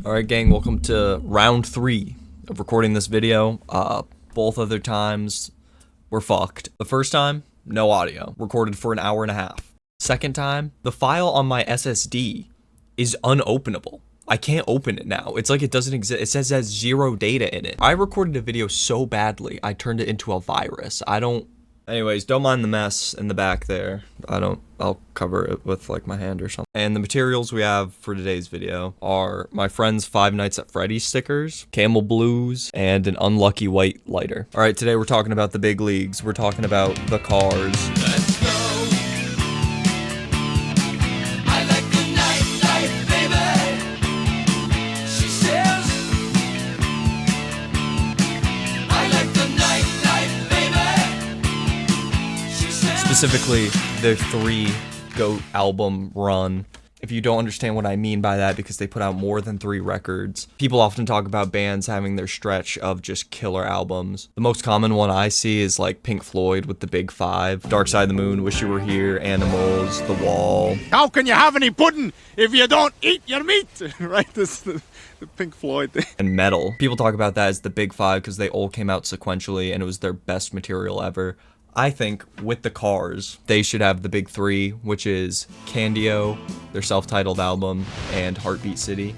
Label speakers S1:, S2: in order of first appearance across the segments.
S1: Alright gang, welcome to round 3 of recording this video. Both other times were fucked. The first time, no audio, recorded for an hour and a half. Second time, the file on my SSD is unopenable. I can't open it now. It's like it doesn't exist. It says it has 0 data in it. I recorded a video so badly, I turned it into a virus. Anyways, don't mind the mess in the back there. I'll cover it with like my hand or something. And the materials we have for today's video are my friend's Five Nights at Freddy's stickers, Camel Blues, and an unlucky white lighter. All right, today we're talking about the big leagues. We're talking about the cars.
S2: Let's go. I like the nightlife, baby. She says, I like the nightlife, baby. She says,
S1: Specifically, their 3 GOAT album run. If you don't understand what I mean by that, because they put out more than 3 records. People often talk about bands having their stretch of just killer albums. The most common one I see is like Pink Floyd with the Big 5. Dark Side of the Moon, Wish You Were Here, Animals, The Wall.
S3: How can you have any pudding if you don't eat your meat? Right? This is the Pink Floyd thing.
S1: And metal. People talk about that as the Big 5 because they all came out sequentially and it was their best material ever. I think with the Cars, they should have the big 3, which is Candio, their self-titled album, and Heartbeat City.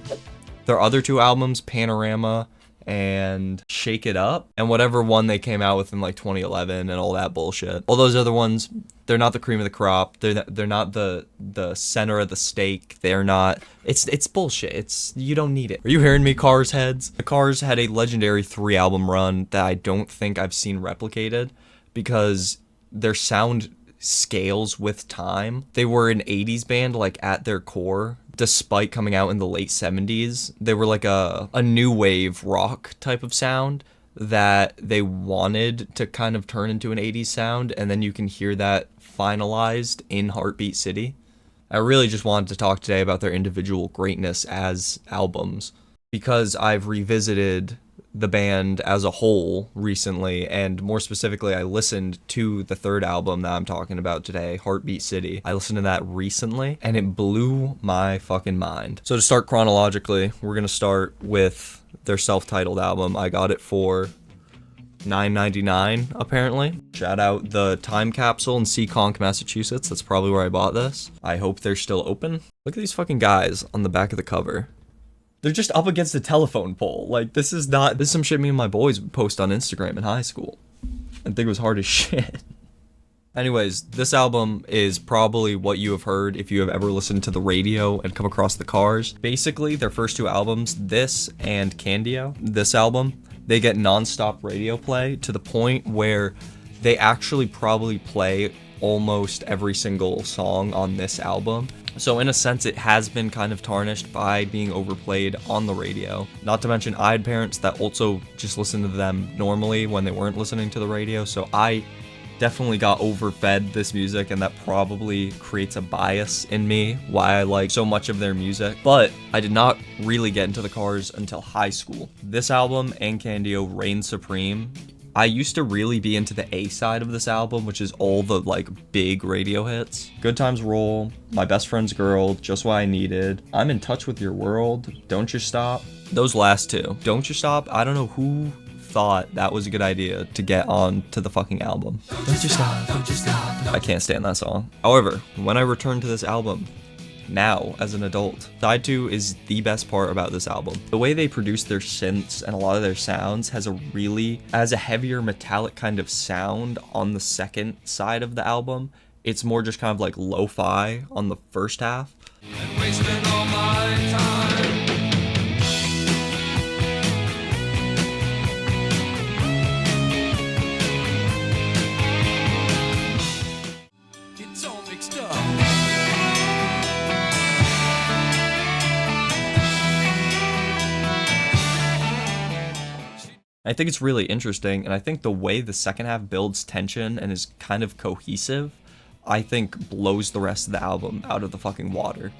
S1: Their other 2 albums, Panorama and Shake It Up, and whatever one they came out with in like 2011 and all that bullshit. All those other ones, they're not the cream of the crop. They're not the center of the steak. They're not. It's bullshit. You don't need it. Are you hearing me, Cars heads? The Cars had a legendary 3-album run that I don't think I've seen replicated, because their sound scales with time. They were an 80s band, like, at their core. Despite coming out in the late 70s, they were like a new wave rock type of sound that they wanted to kind of turn into an 80s sound, and then you can hear that finalized in Heartbeat City. I really just wanted to talk today about their individual greatness as albums, because I've revisited the band as a whole recently, and more specifically, I listened to the 3rd album that I'm talking about today, Heartbeat City. I listened to that recently, and it blew my fucking mind. So to start chronologically, we're gonna start with their self-titled album. I got it for $9.99 apparently. Shout out the Time Capsule in Seekonk, Massachusetts. That's probably where I bought this. I hope they're still open. Look at these fucking guys on the back of the cover. They're just up against a telephone pole. Like, this is some shit me and my boys would post on Instagram in high school. I think it was hard as shit. Anyways, this album is probably what you have heard if you have ever listened to the radio and come across the Cars. Basically, their first 2 albums, this and Candio, this album, they get non-stop radio play to the point where they actually probably play almost every single song on this album. So in a sense, it has been kind of tarnished by being overplayed on the radio. Not to mention, I had parents that also just listened to them normally when they weren't listening to the radio, so I definitely got overfed this music, and that probably creates a bias in me why I like so much of their music. But I did not really get into the Cars until high school. This album and Candio reign supreme. I used to really be into the A side of this album, which is all the like big radio hits. Good Times Roll, My Best Friend's Girl, Just What I Needed, I'm in Touch with Your World, Don't You Stop. Those last 2. Don't You Stop, I don't know who thought that was a good idea to get on to the fucking album. Don't you stop, don't you stop. I can't stand that song. However, when I return to this album, now as an adult, side 2 is the best part about this album. The way they produce their synths and a lot of their sounds has a heavier metallic kind of sound on the second side of the album. It's more just kind of like lo-fi on the first half.
S2: and wasting all my time. It's all mixed up.
S1: I think it's really interesting, and I think the way the second half builds tension and is kind of cohesive, I think blows the rest of the album out of the fucking water.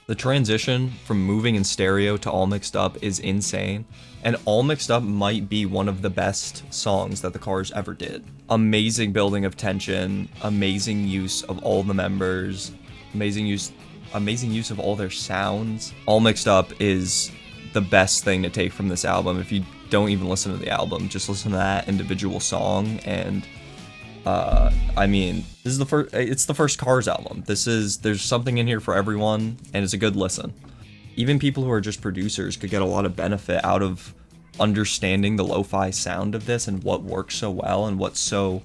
S1: The transition from moving in stereo to All Mixed Up is insane, and All Mixed Up might be one of the best songs that the Cars ever did. Amazing building of tension, amazing use of all the members, amazing use of all their sounds. All Mixed Up is the best thing to take from this album. If you don't even listen to the album, just listen to that individual song. And I mean, this is the first. It's the first Cars album. There's something in here for everyone, and it's a good listen. Even people who are just producers could get a lot of benefit out of understanding the lo-fi sound of this and what works so well and what's so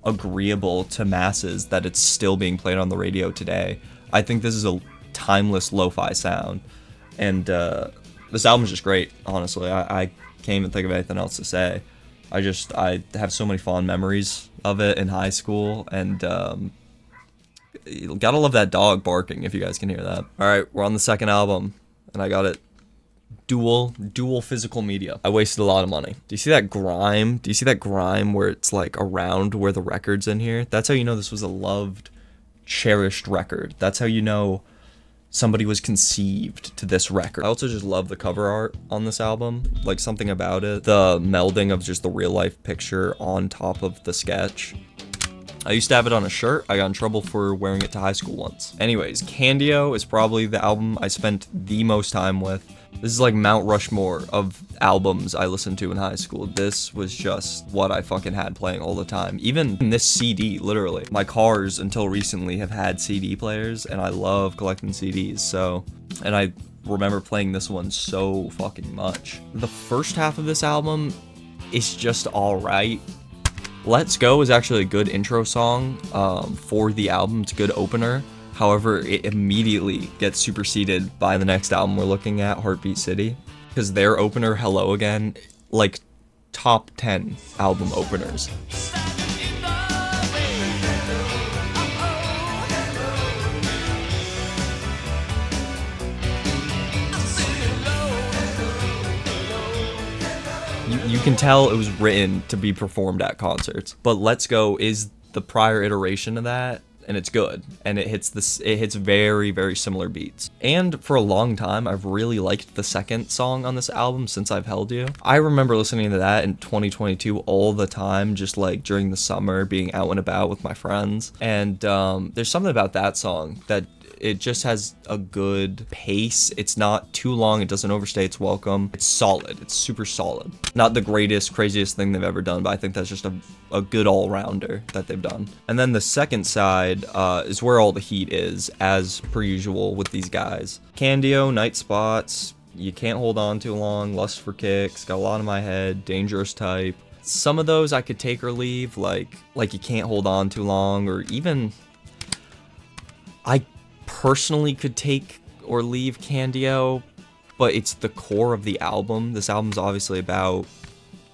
S1: agreeable to masses that it's still being played on the radio today. I think this is a timeless lo-fi sound, and this album is just great. Honestly, I can't even think of anything else to say. I have so many fond memories of it in high school, and you gotta love that dog barking if you guys can hear that. All right, we're on the second album, and I got it dual physical media. I wasted a lot of money. Do you see that grime? Do you see that grime where it's like around where the record's in here? That's how you know this was a loved, cherished record. That's how you know somebody was conceived to this record. I also just love the cover art on this album. Like, something about it. The melding of just the real life picture on top of the sketch. I used to have it on a shirt. I got in trouble for wearing it to high school once. Anyways, Candio is probably the album I spent the most time with. This is like Mount Rushmore of albums I listened to in high school. This was just what I fucking had playing all the time. Even in this CD, literally. My cars, until recently, have had CD players, and I love collecting CDs, so... And I remember playing this one so fucking much. The first half of this album is just alright. Let's Go is actually a good intro song for the album. It's a good opener. However, it immediately gets superseded by the next album we're looking at, Heartbeat City. Because their opener, Hello Again, like top 10 album openers. You can tell it was written to be performed at concerts. But Let's Go is the prior iteration of that, and it's good, and it hits very, very similar beats. And for a long time, I've really liked the second song on this album, Since I've Held You. I remember listening to that in 2022 all the time, just like during the summer, being out and about with my friends. And there's something about that song that it just has a good pace. It's not too long. It doesn't overstay its welcome. It's solid. It's super solid. Not the greatest, craziest thing they've ever done, but I think that's just a good all-rounder that they've done. And then the second side is where all the heat is, as per usual with these guys. Candio, Night Spots, You Can't Hold On Too Long, Lust for Kicks, Got a Lot in My Head, Dangerous Type. Some of those I could take or leave, like You Can't Hold On Too Long, or even... I personally could take or leave Candio, but it's the core of the album. This album's obviously about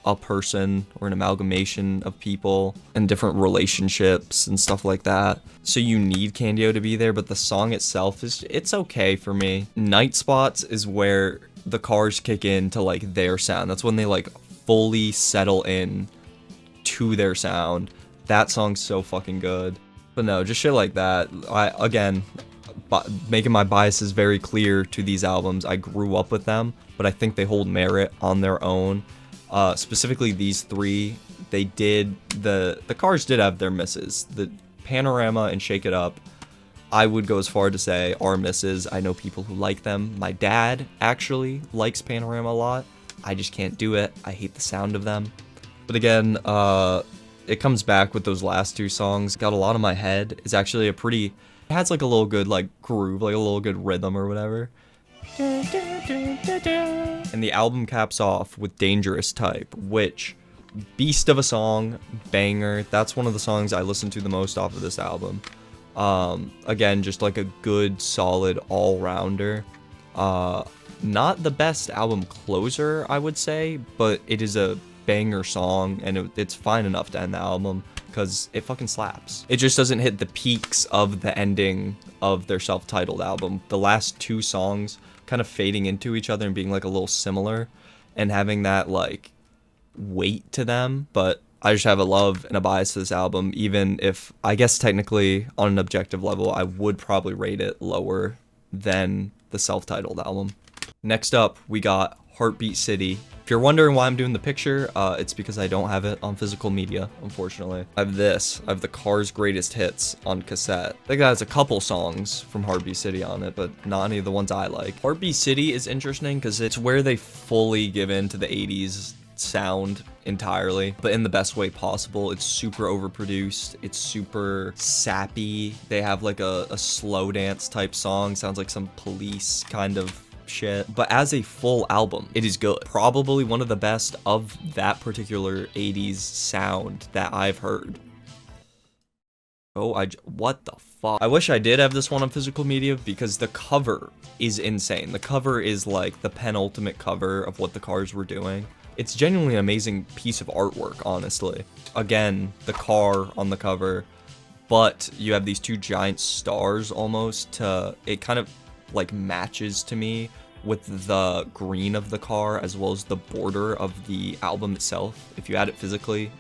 S1: a person or an amalgamation of people and different relationships and stuff like that. So you need Candio to be there, but the song itself it's okay for me. Night Spots is where the Cars kick in to like their sound. That's when they like fully settle in to their sound. That song's so fucking good. But no, just shit like that. Making my biases very clear to these albums. I grew up with them, but I think they hold merit on their own. Specifically these three, the Cars did have their misses. The Panorama and Shake It Up, I would go as far to say are misses. I know people who like them. My dad actually likes Panorama a lot. I just can't do it. I hate the sound of them. But again, it comes back with those last two songs. Got a Lot in My Head is actually it has like a little good like groove, like a little good rhythm or whatever. And the album caps off with Dangerous Type, which, beast of a song, banger. That's one of the songs I listen to the most off of this album. Again, just like a good, solid all-rounder. Not the best album closer, I would say, but it is a banger song, and it's fine enough to end the album. Because it fucking slaps. It just doesn't hit the peaks of the ending of their self-titled album. The last two songs kind of fading into each other and being like a little similar and having that like weight to them. But I just have a love and a bias to this album, even if I guess technically on an objective level I would probably rate it lower than the self-titled album. Next up we got Heartbeat City If you're wondering why I'm doing the picture, it's because I don't have it on physical media, unfortunately. I have this. I have the Cars Greatest Hits on cassette. I think that has a couple songs from Heartbeat City on it, but not any of the ones I like. Heartbeat City is interesting because it's where they fully give in to the 80s sound entirely, but in the best way possible. It's super overproduced. It's super sappy. They have like a slow dance type song. Sounds like some Police kind of shit, but as a full album, it is good. Probably one of the best of that particular 80s sound that I've heard. Oh, what the fuck? I wish I did have this one on physical media because the cover is insane. The cover is like the penultimate cover of what the Cars were doing. It's genuinely an amazing piece of artwork, honestly. Again, the car on the cover, but you have these two giant stars almost it kind of like matches to me with the green of the car as well as the border of the album itself. If you add it physically,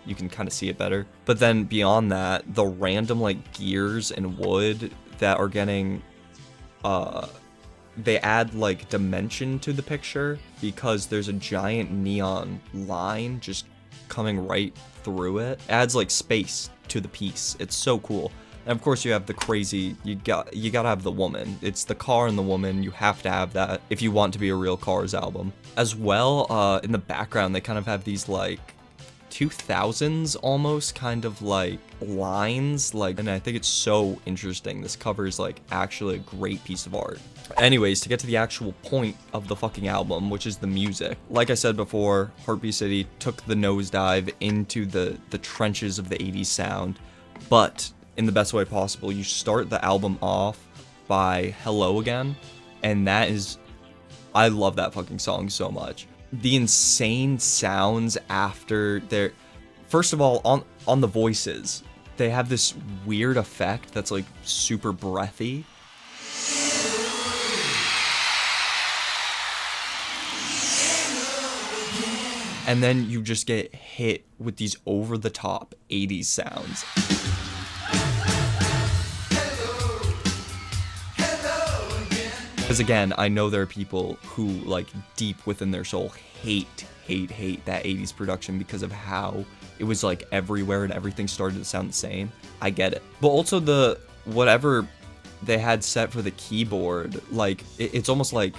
S1: you can kind of see it better. But then beyond that, the random like gears and wood that are getting they add like dimension to the picture because there's a giant neon line just coming right through it. It adds like space to the piece. It's so cool. And of course you have the crazy, you gotta have the woman. It's the car and the woman. You have to have that if you want to be a real Cars album. As well, in the background, they kind of have these like 2000s almost kind of like lines, like, and I think it's so interesting. This cover is like actually a great piece of art. Anyways, to get to the actual point of the fucking album, which is the music. Like I said before, Heartbeat City took the nosedive into the trenches of the 80s sound, but in the best way possible. You start the album off by Hello Again, and that is, I love that fucking song so much. The insane sounds after their, first of all, on the voices, they have this weird effect that's like super breathy. And then you just get hit with these over-the-top 80s sounds. Because again, I know there are people who, like, deep within their soul hate that 80s production because of how it was, like, everywhere and everything started to sound the same. I get it. But also the, whatever they had set for the keyboard, like, it's almost like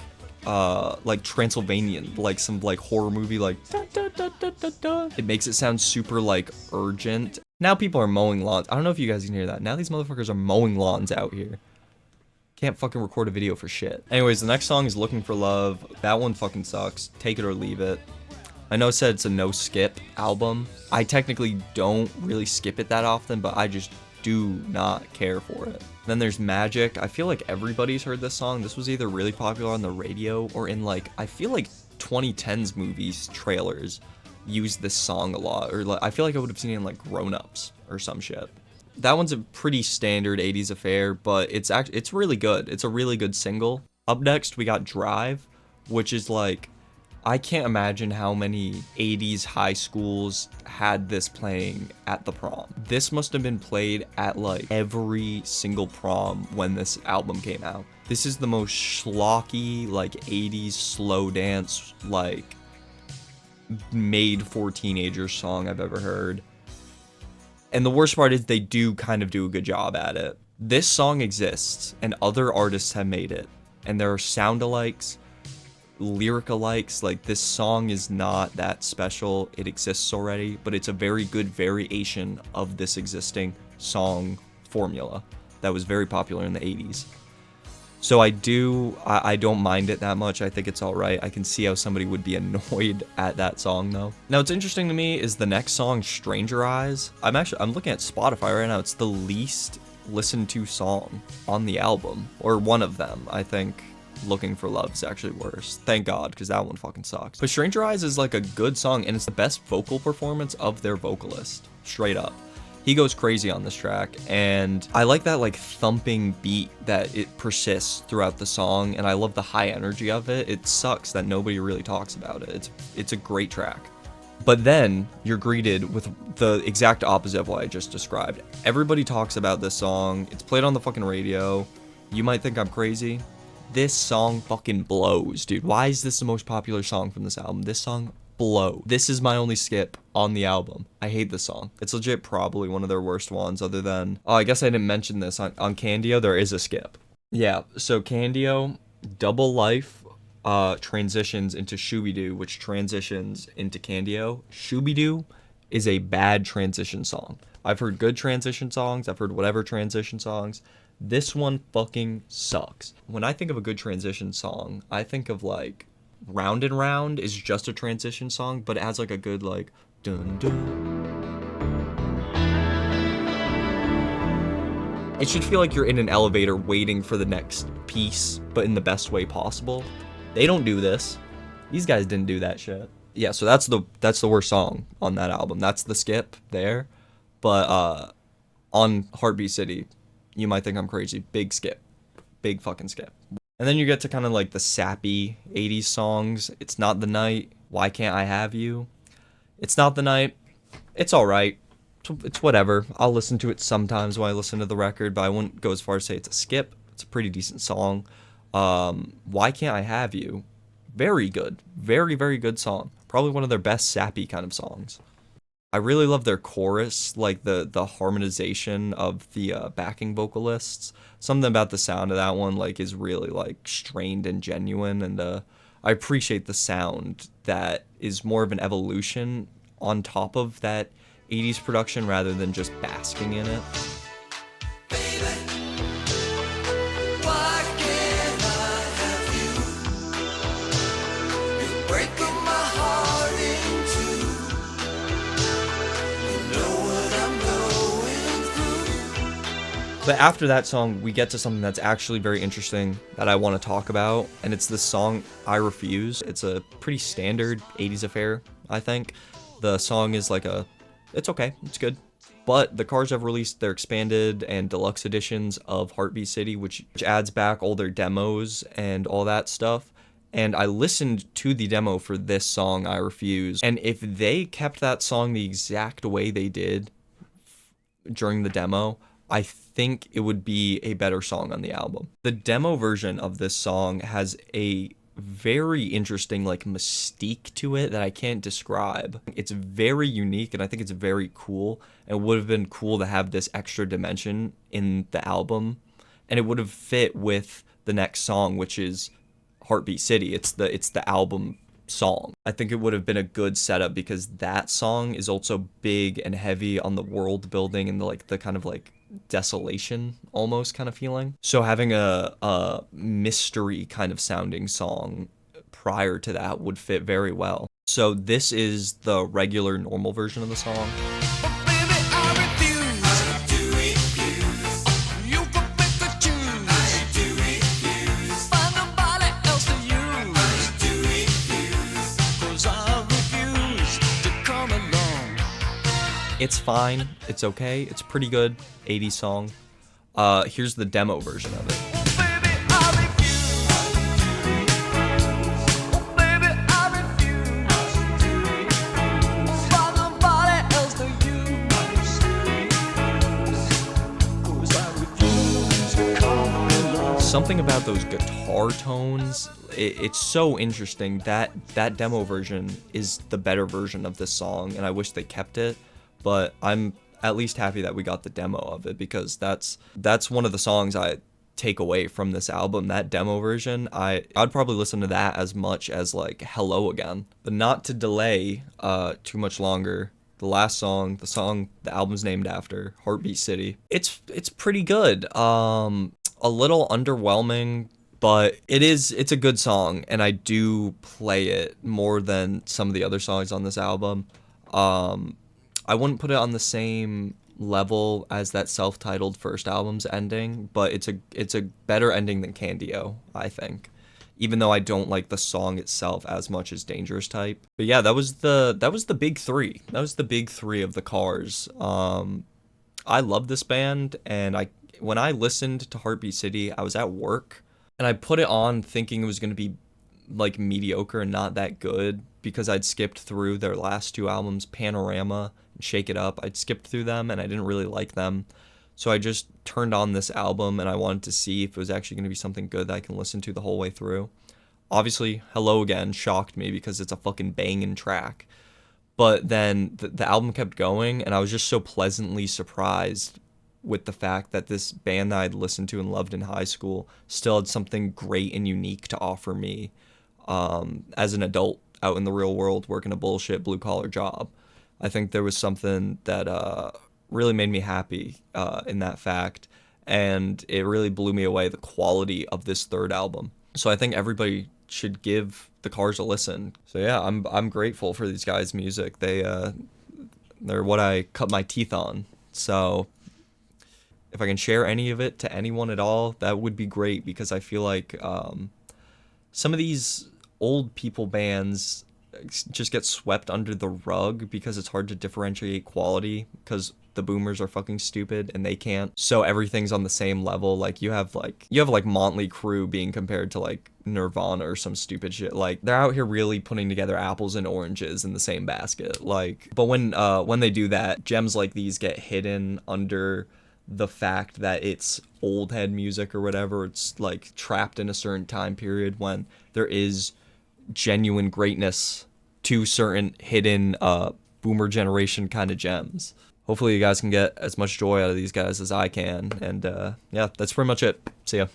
S1: Transylvanian, like some, like, horror movie, like, dun, dun, dun, dun, dun, dun. It makes it sound super, like, urgent. Now people are mowing lawns. I don't know if you guys can hear that. Now these motherfuckers are mowing lawns out here. Can't fucking record a video for shit. Anyways, the next song is Looking for Love. That one fucking sucks. Take it or leave it. I know I said it's a no skip album. I technically don't really skip it that often, but I just do not care for it. Then there's Magic. I feel like everybody's heard this song. This was either really popular on the radio or in like, I feel like 2010s movies trailers use this song a lot. Or like, I feel like I would have seen it in like Grown Ups or some shit. That one's a pretty standard 80s affair, but it's really good. It's a really good single. Up next, we got Drive, which is like, I can't imagine how many 80s high schools had this playing at the prom. This must have been played at like every single prom when this album came out. This is the most schlocky, like 80s slow dance, like made for teenagers song I've ever heard. And the worst part is they do kind of do a good job at it. This song exists, and other artists have made it. And there are sound-alikes, lyric-alikes. Like, this song is not that special. It exists already, but it's a very good variation of this existing song formula that was very popular in the 80s. So I don't mind it that much. I think it's alright. I can see how somebody would be annoyed at that song though. Now what's interesting to me is the next song, Stranger Eyes. I'm looking at Spotify right now. It's the least listened to song on the album, or one of them. I think Looking for Love is actually worse. Thank God, because that one fucking sucks. But Stranger Eyes is like a good song, and it's the best vocal performance of their vocalist. Straight up. He goes crazy on this track, and I like that like thumping beat that it persists throughout the song, and I love the high energy of it. It sucks that nobody really talks about it. It's a great track. But then you're greeted with the exact opposite of what I just described. Everybody talks about this song. It's played on the fucking radio. You might think I'm crazy, This song fucking blows, dude. Why is this the most popular song from this album? This song blows. This is my only skip on the album. I hate this song. It's legit probably one of their worst ones other than... Oh, I guess I didn't mention this. On Candio, there is a skip. Yeah, so Candio, Double Life transitions into Shooby-Doo, which transitions into Candio. Shooby-Doo is a bad transition song. I've heard good transition songs. I've heard whatever transition songs. This one fucking sucks. When I think of a good transition song, I think of like Round and Round is just a transition song, but it has like a good like dun dun. It should feel like you're in an elevator waiting for the next piece, but in the best way possible. They don't do this. These guys didn't do that shit. Yeah, so that's the worst song on that album. That's the skip there. But on Heartbeat City, you might think I'm crazy. Big skip. Big fucking skip. And then you get to kind of like the sappy 80s songs. It's Not the Night. Why Can't I Have You? It's Not the Night. It's alright. It's whatever. I'll listen to it sometimes when I listen to the record, but I wouldn't go as far as say it's a skip. It's a pretty decent song. Why Can't I Have You? Very good. Very, very good song. Probably one of their best sappy kind of songs. I really love their chorus, like the harmonization of the backing vocalists. Something about the sound of that one like is really like strained and genuine, and I appreciate the sound that is more of an evolution on top of that 80s production rather than just basking in it.
S2: Why can't I have you? You're breaking my heart in two. You know what I'm going through.
S1: But after that song, we get to something that's actually very interesting that I want to talk about, and it's the song I Refuse. It's a pretty standard 80s affair, I think. The song is like it's okay, it's good. But the Cars have released their expanded and deluxe editions of Heartbeat City, which adds back all their demos and all that stuff. And I listened to the demo for this song, I Refuse. And if they kept that song the exact way they did during the demo, I think it would be a better song on the album. The demo version of this song has a very interesting like mystique to it that I can't describe. It's very unique and I think it's very cool. It would have been cool to have this extra dimension in the album, and it would have fit with the next song, which is Heartbeat City. It's the album song. I think it would have been a good setup because that song is also big and heavy on the world building and the kind of like desolation almost kind of feeling. So having a mystery kind of sounding song prior to that would fit very well. So this is the regular normal version of the song.
S2: Baby, I refuse. I do refuse. You can pick the choose. I do refuse. Find nobody else to use. I do refuse. 'Cause I refuse to come along.
S1: It's fine. It's okay. It's pretty good. 80s song. Here's the demo version of it.
S2: Oh, baby, I refuse. Oh, baby, I refuse. Find nobody else to use. 'Cause I refuse to come along.
S1: Something about those guitar tones, it's so interesting. That demo version is the better version of this song, and I wish they kept it. But I'm at least happy that we got the demo of it because that's one of the songs I take away from this album. That demo version, I'd probably listen to that as much as like Hello Again. But not to delay too much longer, the last song, the album's named after, Heartbeat City. It's pretty good. A little underwhelming, but it's a good song, and I do play it more than some of the other songs on this album. I wouldn't put it on the same level as that self-titled first album's ending, but it's a better ending than Candio, I think. Even though I don't like the song itself as much as Dangerous Type. But yeah, that was the big three. That was the big three of the Cars. I love this band, and when I listened to Heartbeat City, I was at work, and I put it on thinking it was going to be like mediocre and not that good because I'd skipped through their last two albums, Panorama and Shake It Up. I'd skipped through them and I didn't really like them. So I just turned on this album and I wanted to see if it was actually going to be something good that I can listen to the whole way through. Obviously, Hello Again shocked me because it's a fucking banging track. But then the album kept going, and I was just so pleasantly surprised with the fact that this band that I'd listened to and loved in high school still had something great and unique to offer me as an adult out in the real world working a bullshit blue-collar job. I think there was something that really made me happy in that fact, and it really blew me away, the quality of this third album. So I think everybody should give The Cars a listen. So yeah, I'm grateful for these guys' music. They're what I cut my teeth on. So if I can share any of it to anyone at all, that would be great, because I feel like some of these old people bands just get swept under the rug because it's hard to differentiate quality because the boomers are fucking stupid and they can't. So everything's on the same level. Like you have Motley Crue being compared to like Nirvana or some stupid shit. Like they're out here really putting together apples and oranges in the same basket. Like, but when they do that, gems like these get hidden under the fact that it's old head music or whatever. It's like trapped in a certain time period when there is genuine greatness to certain hidden boomer generation kind of gems. Hopefully you guys can get as much joy out of these guys as I can. And yeah, that's pretty much it. See ya.